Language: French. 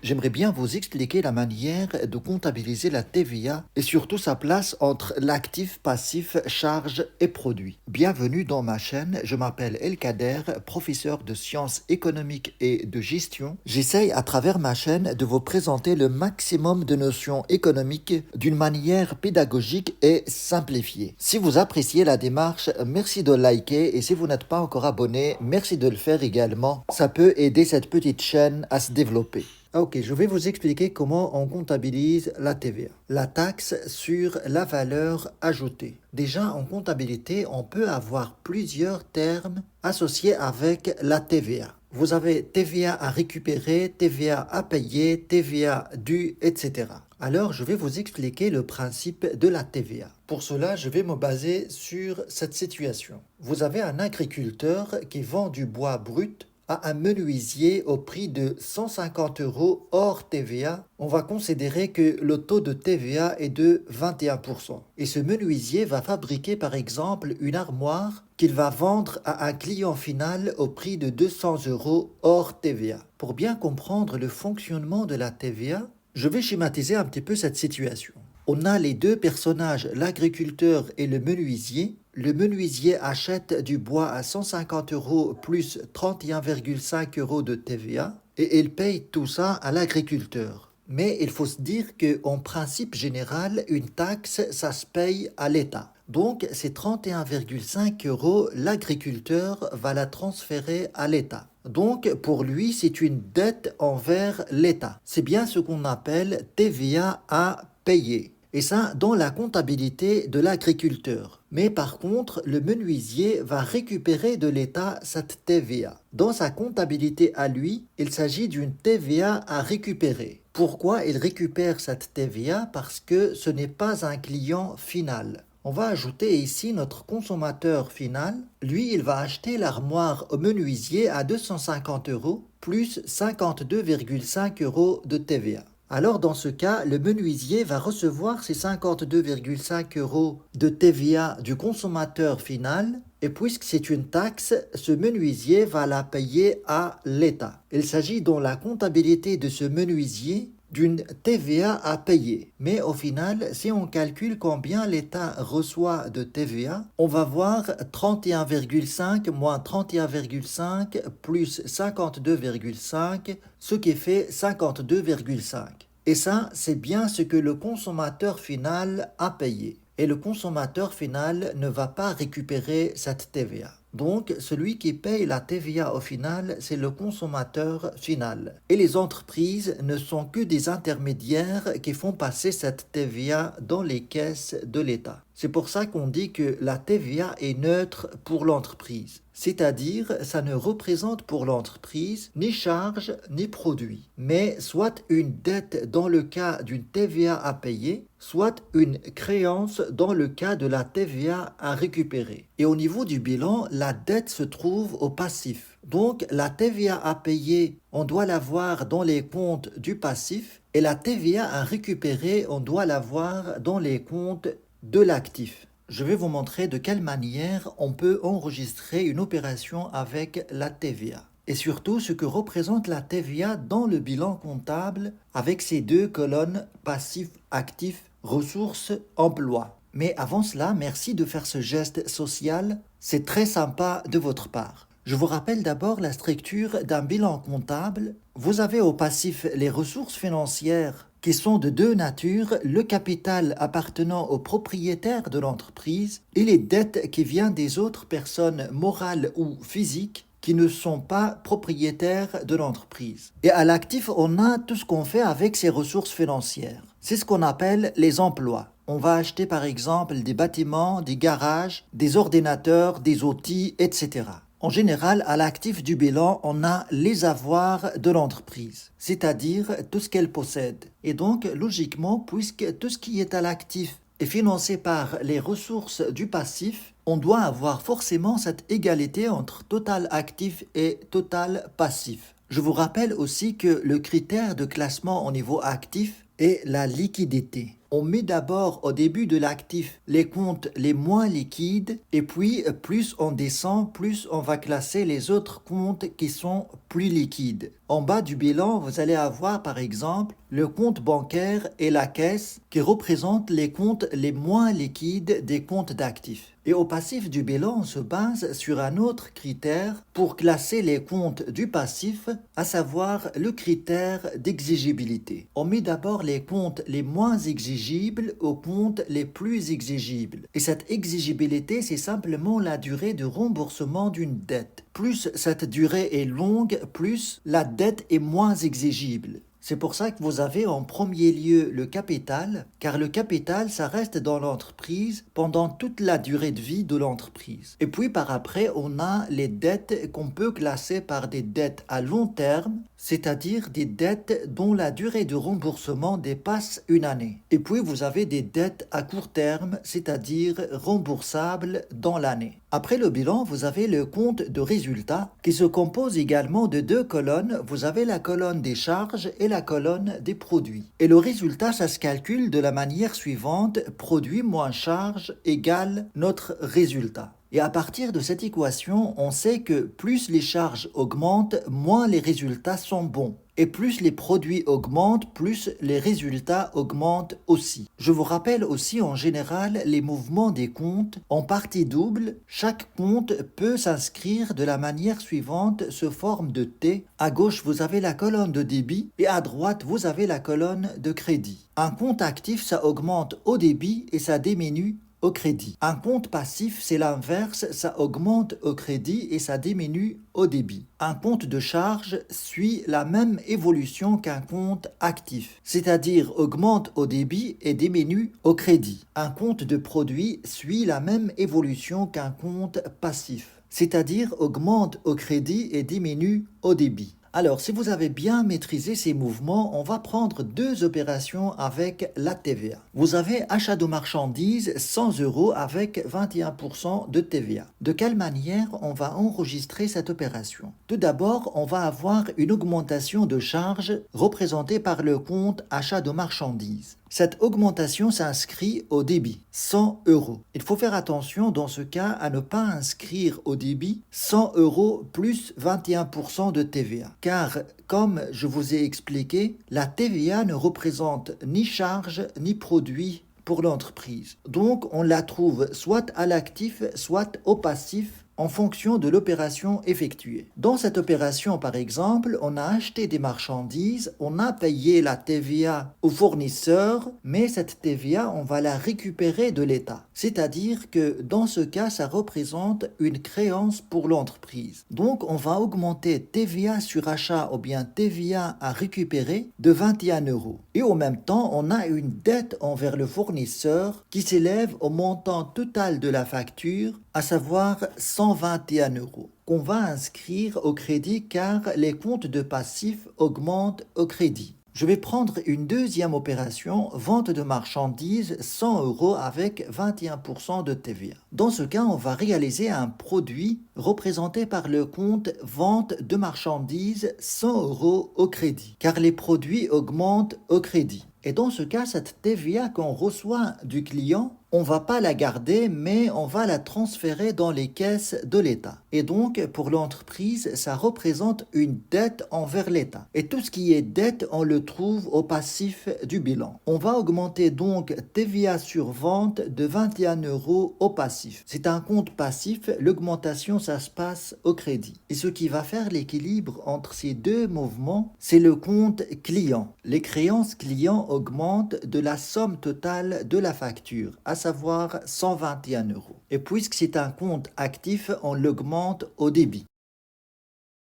J'aimerais bien vous expliquer la manière de comptabiliser la TVA et surtout sa place entre l'actif, passif, charge et produit. Bienvenue dans ma chaîne, je m'appelle Elkader, professeur de sciences économiques et de gestion. J'essaye à travers ma chaîne de vous présenter le maximum de notions économiques d'une manière pédagogique et simplifiée. Si vous appréciez la démarche, merci de liker et si vous n'êtes pas encore abonné, merci de le faire également. Ça peut aider cette petite chaîne à se développer. Ok, je vais vous expliquer comment on comptabilise la TVA, la taxe sur la valeur ajoutée. Déjà, en comptabilité, on peut avoir plusieurs termes associés avec la TVA. Vous avez TVA à récupérer, TVA à payer, TVA due, etc. Alors, je vais vous expliquer le principe de la TVA. Pour cela, je vais me baser sur cette situation. Vous avez un agriculteur qui vend du bois brut à un menuisier au prix de 150 euros hors TVA, on va considérer que le taux de TVA est de 21%. Et ce menuisier va fabriquer par exemple une armoire qu'il va vendre à un client final au prix de 200 euros hors TVA. Pour bien comprendre le fonctionnement de la TVA, je vais schématiser un petit peu cette situation. On a les deux personnages, l'agriculteur et le menuisier. Le menuisier achète du bois à 150 euros plus 31,5 euros de TVA et il paye tout ça à l'agriculteur. Mais il faut se dire qu'en principe général, une taxe, ça se paye à l'État. Donc, ces 31,5 euros, l'agriculteur va la transférer à l'État. Donc, pour lui, c'est une dette envers l'État. C'est bien ce qu'on appelle TVA à payer. Et ça, dans la comptabilité de l'agriculteur. Mais par contre, le menuisier va récupérer de l'État cette TVA. Dans sa comptabilité à lui, il s'agit d'une TVA à récupérer. Pourquoi il récupère cette TVA? Parce que ce n'est pas un client final. On va ajouter ici notre consommateur final. Lui, il va acheter l'armoire au menuisier à 250 euros plus 52,5 euros de TVA. Alors dans ce cas, le menuisier va recevoir ces 52,5 euros de TVA du consommateur final et puisque c'est une taxe, ce menuisier va la payer à l'État. Il s'agit dans la comptabilité de ce menuisier d'une TVA à payer. Mais au final, si on calcule combien l'État reçoit de TVA, on va voir 31,5 moins 31,5 plus 52,5, ce qui fait 52,5. Et ça, c'est bien ce que le consommateur final a payé. Et le consommateur final ne va pas récupérer cette TVA. Donc, celui qui paye la TVA au final, c'est le consommateur final. Et les entreprises ne sont que des intermédiaires qui font passer cette TVA dans les caisses de l'État. C'est pour ça qu'on dit que la TVA est neutre pour l'entreprise. C'est-à-dire, ça ne représente pour l'entreprise ni charge ni produit, mais soit une dette dans le cas d'une TVA à payer, soit une créance dans le cas de la TVA à récupérer. Et au niveau du bilan, la dette se trouve au passif. Donc, la TVA à payer, on doit l'avoir dans les comptes du passif, et la TVA à récupérer, on doit l'avoir dans les comptes de l'actif. Je vais vous montrer de quelle manière on peut enregistrer une opération avec la TVA. Et surtout ce que représente la TVA dans le bilan comptable avec ces deux colonnes passif-actif, ressources, emploi. Mais avant cela, merci de faire ce geste social. C'est très sympa de votre part. Je vous rappelle d'abord la structure d'un bilan comptable. Vous avez au passif les ressources financières qui sont de deux natures, le capital appartenant au propriétaire de l'entreprise et les dettes qui viennent des autres personnes morales ou physiques qui ne sont pas propriétaires de l'entreprise. Et à l'actif, on a tout ce qu'on fait avec ces ressources financières. C'est ce qu'on appelle les emplois. On va acheter par exemple des bâtiments, des garages, des ordinateurs, des outils, etc. En général, à l'actif du bilan, on a les avoirs de l'entreprise, c'est-à-dire tout ce qu'elle possède. Et donc, logiquement, puisque tout ce qui est à l'actif est financé par les ressources du passif, on doit avoir forcément cette égalité entre total actif et total passif. Je vous rappelle aussi que le critère de classement au niveau actif est la liquidité. On met d'abord au début de l'actif les comptes les moins liquides et puis plus on descend, plus on va classer les autres comptes qui sont plus liquides. En bas du bilan, vous allez avoir par exemple le compte bancaire et la caisse qui représentent les comptes les moins liquides des comptes d'actifs. Et au passif du bilan, on se base sur un autre critère pour classer les comptes du passif, à savoir le critère d'exigibilité. On met d'abord les comptes les moins exigibles aux comptes les plus exigibles. Et cette exigibilité, c'est simplement la durée de remboursement d'une dette. Plus cette durée est longue, plus la dette est moins exigible. C'est pour ça que vous avez en premier lieu le capital, car le capital, ça reste dans l'entreprise pendant toute la durée de vie de l'entreprise. Et puis par après, on a les dettes qu'on peut classer par des dettes à long terme, c'est-à-dire des dettes dont la durée de remboursement dépasse une année. Et puis vous avez des dettes à court terme, c'est-à-dire remboursables dans l'année. Après le bilan, vous avez le compte de résultat qui se compose également de deux colonnes. Vous avez la colonne des charges et la colonne des produits. Et le résultat, ça se calcule de la manière suivante: produit moins charge égale notre résultat. Et à partir de cette équation, on sait que plus les charges augmentent, moins les résultats sont bons. Et plus les produits augmentent, plus les résultats augmentent aussi. Je vous rappelle aussi en général les mouvements des comptes en partie double. Chaque compte peut s'inscrire de la manière suivante, sous forme de T. À gauche, vous avez la colonne de débit et à droite, vous avez la colonne de crédit. Un compte actif, ça augmente au débit et ça diminue au crédit. Un compte passif, c'est l'inverse, ça augmente au crédit et ça diminue au débit. Un compte de charge suit la même évolution qu'un compte actif, c'est-à-dire augmente au débit et diminue au crédit. Un compte de produit suit la même évolution qu'un compte passif, c'est-à-dire augmente au crédit et diminue au débit. Alors, si vous avez bien maîtrisé ces mouvements, on va prendre deux opérations avec la TVA. Vous avez achat de marchandises 100 € avec 21% de TVA. De quelle manière on va enregistrer cette opération? Tout d'abord, on va avoir une augmentation de charges représentée par le compte achat de marchandises. Cette augmentation s'inscrit au débit, 100 €. Il faut faire attention dans ce cas à ne pas inscrire au débit 100 € plus 21% de TVA. Car, comme je vous ai expliqué, la TVA ne représente ni charge ni produit pour l'entreprise. Donc, on la trouve soit à l'actif, soit au passif, en fonction de l'opération effectuée. Dans cette opération, par exemple, on a acheté des marchandises, on a payé la TVA au fournisseur, mais cette TVA, on va la récupérer de l'État. C'est-à-dire que dans ce cas, ça représente une créance pour l'entreprise. Donc, on va augmenter TVA sur achat ou bien TVA à récupérer de 21 €. Et en même temps, on a une dette envers le fournisseur qui s'élève au montant total de la facture, à savoir 121 € qu'on va inscrire au crédit car les comptes de passifs augmentent au crédit. Je vais prendre une deuxième opération, vente de marchandises 100 € avec 21% de TVA. Dans ce cas, on va réaliser un produit représenté par le compte vente de marchandises 100 € au crédit, car les produits augmentent au crédit. Et dans ce cas, cette TVA qu'on reçoit du client, on ne va pas la garder, mais on va la transférer dans les caisses de l'État. Et donc, pour l'entreprise, ça représente une dette envers l'État. Et tout ce qui est dette, on le trouve au passif du bilan. On va augmenter donc TVA sur vente de 21 € au passif. C'est un compte passif, l'augmentation, ça se passe au crédit. Et ce qui va faire l'équilibre entre ces deux mouvements, c'est le compte client. Les créances clients augmentent de la somme totale de la facture, à savoir 121 €. Et puisque c'est un compte actif, on l'augmente au débit.